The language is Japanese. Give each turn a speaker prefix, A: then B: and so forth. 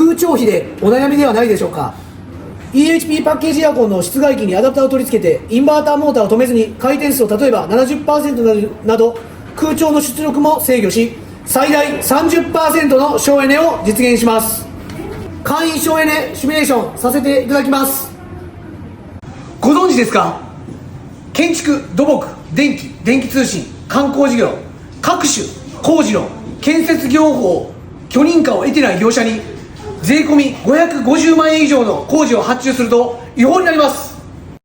A: 空調費でお悩みではないでしょうか。 EHP パッケージエアコンの室外機にアダプターを取り付けてインバーターモーターを止めずに回転数を例えば 70% など空調の出力も制御し最大 30% の省エネを実現します。簡易省エネシミュレーションさせていただきます。ご存知ですか？建築、土木、電気、電気通信、観光事業、各種工事の建設業法許認可を得てない業者に税込み550万円以上の工事を発注すると違法になります。